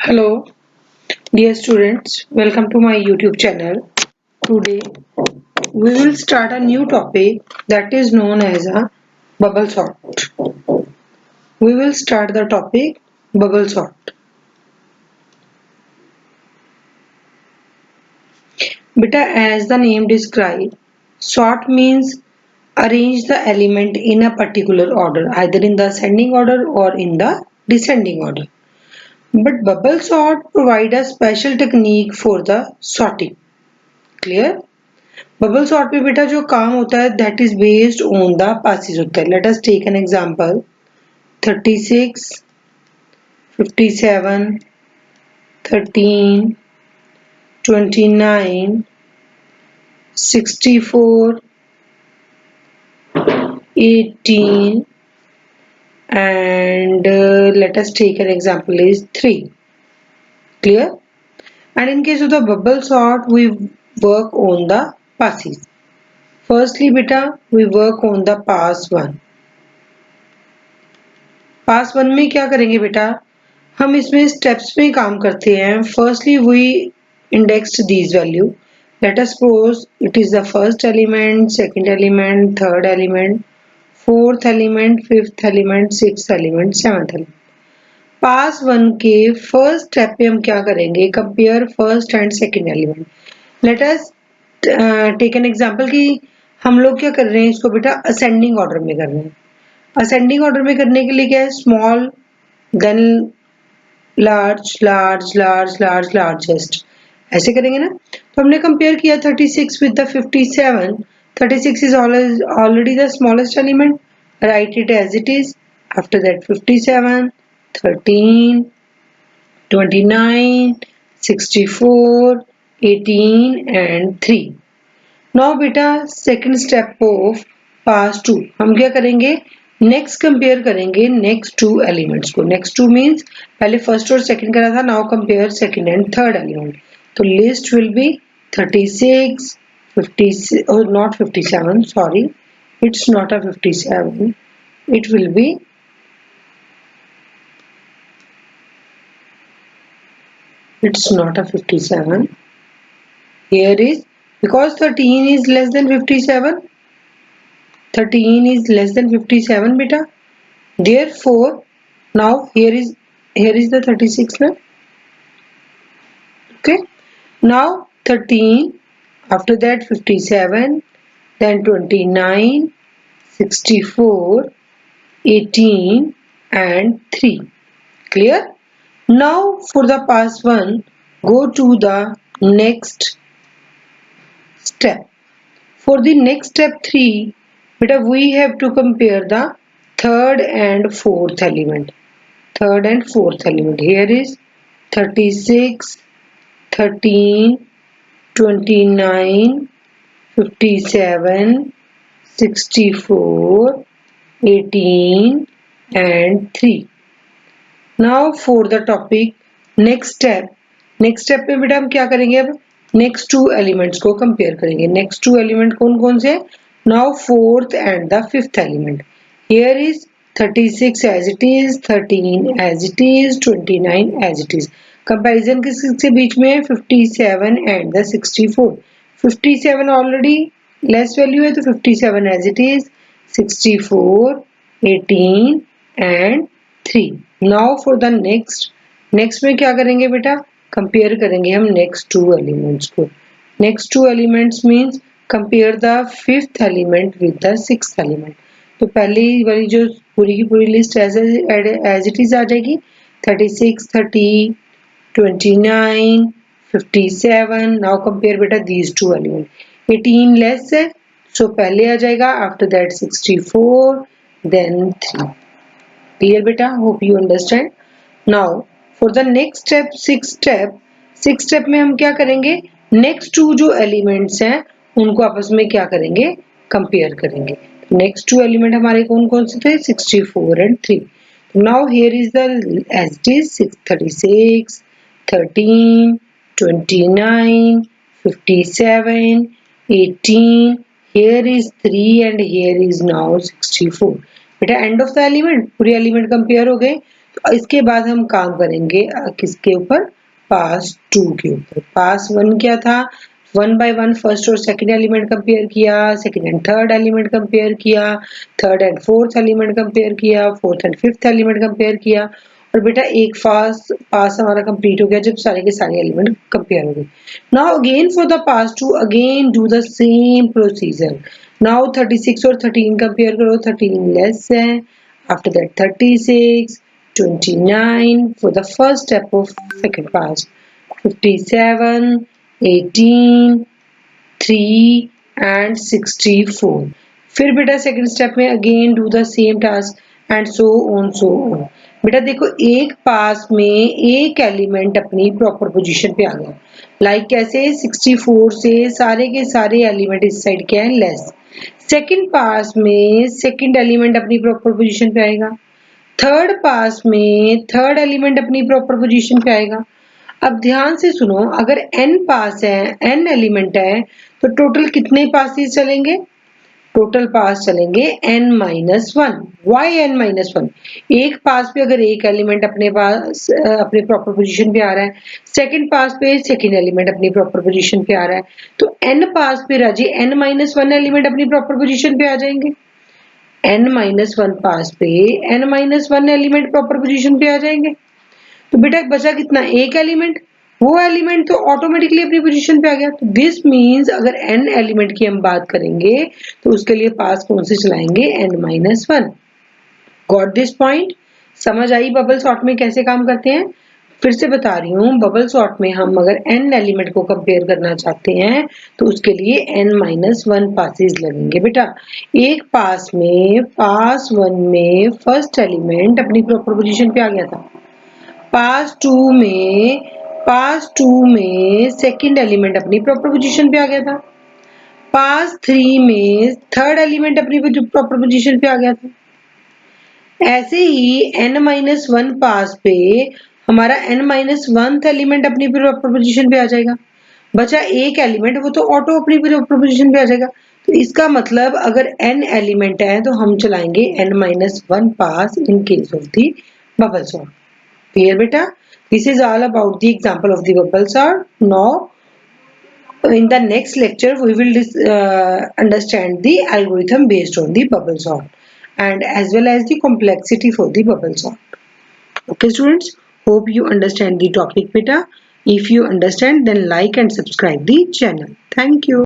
Hello, dear students, welcome to my YouTube channel. Today we will start a new topic that is known as a bubble sort. We will start the topic bubble sort. Beta, as the name describes, sort means arrange the element in a particular order, either in the ascending order or in the descending order. But bubble sort provide a special technique for the sorting. Clear? Bubble sort पे बेटा जो काम होता है that is based on the passes होता है. Let us take an example. 36, 57, 13, 29, 64, 18 and let us take an example is 3. Clear? And in case of the bubble sort we work on the passes. Firstly beta we work on the pass 1. Pass one में क्या करेंगे बेटा, हम इसमें steps में काम करते हैं. Firstly we indexed these value. Let us suppose it is the first element, second element, third element, fourth element, fifth element, sixth element, seventh element. Pass one के फर्स्ट स्टेप पे हम क्या करेंगे, compare first and second element. Let us take an example कि हम लोग क्या कर रहे हैं, इसको बेटा असेंडिंग ऑर्डर में कर रहे हैं. असेंडिंग ऑर्डर में करने के लिए क्या है, small then large large large large largest, ऐसे करेंगे ना. तो हमने कंपेयर किया 36 with the 57. 36 is already the smallest element. Write it as it is. After that 57, 13, 29, 64, 18 and 3. Now बेटा सेकंड स्टेप ऑफ पास 2 हम क्या करेंगे, नेक्स्ट कंपेयर करेंगे नेक्स्ट टू एलिमेंट्स को. नेक्स्ट टू मींस पहले फर्स्ट और सेकंड करा था, now compare second and third element. तो list will be 36, 50 or not 57, sorry, it's not a 57, it will be it's not a 57. Here is, because 13 is less than 57, 13 is less than 57 beta. Therefore, now here is the 36 now. Okay. Now 13, after that 57, then 29, 64, 18 and 3. Clear? Now for the pass 1, go to the next step. For the next step 3, beta we have to compare the third and fourth element. Third and fourth element. Here is 36, 13, 29, 57, 64, 18 and 3. Now for the topic next step. Next step पे बेटा हम क्या करेंगे, अब next two elements को compare करेंगे. Next two element कौन कौन से, now fourth and the fifth element. Here is 36 as it is, 13 as it is, 29 as it is. Comparison किसके बीच में है, 57 and the 64. 57 already less value है तो 57 as it is, 64, 18 and 3. Now for the next में क्या करेंगे बेटा, कंपेयर करेंगे हम नेक्स्ट टू एलिमेंट्स को. Next two elements means compare the fifth element with the sixth element. तो पहली वाली जो पूरी की पूरी लिस्ट एज इट इज आ जाएगी. 36, 30, 29, 57. नाउ कंपेयर बेटा दीज टू एलिमेंट. 18 लेस है सो पहले आ जाएगा, आफ्टर दैट 64, देन 3. क्लियर बेटा, hope you understand. Now for the next step, six step में हम क्या करेंगे, नेक्स्ट टू जो एलिमेंट्स हैं उनको आपस में क्या करेंगे, कंपेयर करेंगे. नेक्स्ट टू एलिमेंट हमारे कौन कौन से थे, 64 and 3. Now here is the as it is 36, 13, 29, 57, 18. Here is 3 and here is now 64. बेटा एंड ऑफ द एलिमेंट, पूरे एलिमेंट कंपेयर हो गए. तो इसके बाद हम काम करेंगे किसके ऊपर, पास 2 के ऊपर। पास 1 क्या था, 1 by 1 फर्स्ट और सेकंड एलिमेंट कंपेयर किया, second and third element compare किया, third and fourth element compare किया, fourth and fifth element compare किया, और बेटा एक पास हमारा कंप्लीट हो गया जब सारे के सारे एलिमेंट कंपेयर हो गए। Now again for the pass 2 again do the same procedure. Now 36 और 13 कंपेयर करो, 13 लेस है, after that 36, 29 for the first step of second pass, 57, 18, 3 and 64। फिर बेटा सेकंड स्टेप में again do the same task and so on. बेटा देखो एक पास में एक एलिमेंट अपनी प्रॉपर पोजीशन पे आ गया, लाइक कैसे, 64 से सारे के सारे एलिमेंट इस साइड के हैं लेस। सेकंड पास में सेकंड एलिमेंट अपनी प्रॉपर पोजीशन पे आएगा, थर्ड पास में थर्ड एलिमेंट अपनी प्रॉपर पोजीशन पे आएगा। अब ध्यान से सुनो, अगर n पास है, n एलिमेंट है, तो टोटल कितने पासेस चलेंगे, टोटल पास चलेंगे n-1। Y n-1? एक पास पे अगर एक एलिमेंट अपने पास अपने प्रॉपर पोजीशन पे आ रहा है, सेकंड पास पे सेकंड एलिमेंट अपनी प्रॉपर पोजीशन पे आ रहा है, तो n पास पे राजी n-1 एलिमेंट अपनी प्रॉपर पोजीशन पे आ जाएंगे। n-1 पास पे n-1 एलिमेंट प्रॉपर पोजीशन पे आ जाएंगे, तो बेटा बचा कितना, एक एलिमेंट, वो एलिमेंट तो ऑटोमेटिकली अपनी पोजीशन पे आ गया। तो दिस मींस अगर n एलिमेंट की हम बात करेंगे तो उसके लिए पास कौन से चलाएंगे, n-1। गॉट दिस पॉइंट, समझ आई बबल सॉर्ट में कैसे काम करते हैं? फिर से बता रही हूँ, बबल सॉर्ट में हम अगर n एलिमेंट को कंपेयर करना चाहते हैं तो उसके लिए n-1 पासेस लगेंगे। बेटा एक पास में पास 1 में फर्स्ट एलिमेंट अपनी प्रॉपर पोजीशन पे आ गया था, पास 2 में सेकंड एलिमेंट अपनी प्रॉपर पोजीशन पे आ गया था, पास 3 में थर्ड एलिमेंट अपनी प्रॉपर पोजीशन पे आ गया था। ऐसे ही n-1 पास पे हमारा n-1 एलिमेंट अपनी प्रॉपर पोजीशन पे आ जाएगा, बचा एक एलिमेंट, वो तो ऑटो अपनी प्रॉपर पोजीशन पे आ जाएगा। तो इसका मतलब अगर n एलिमेंट है तो हम चलाएंगे n-1 pass in case of the bubble sort. Clear beta? This is all about the example of the bubble sort. Now in the next lecture we will understand the algorithm based on the bubble sort and as well as the complexity for the bubble sort. Okay students, hope you understand the topic beta. If you understand then like and subscribe the channel. Thank you.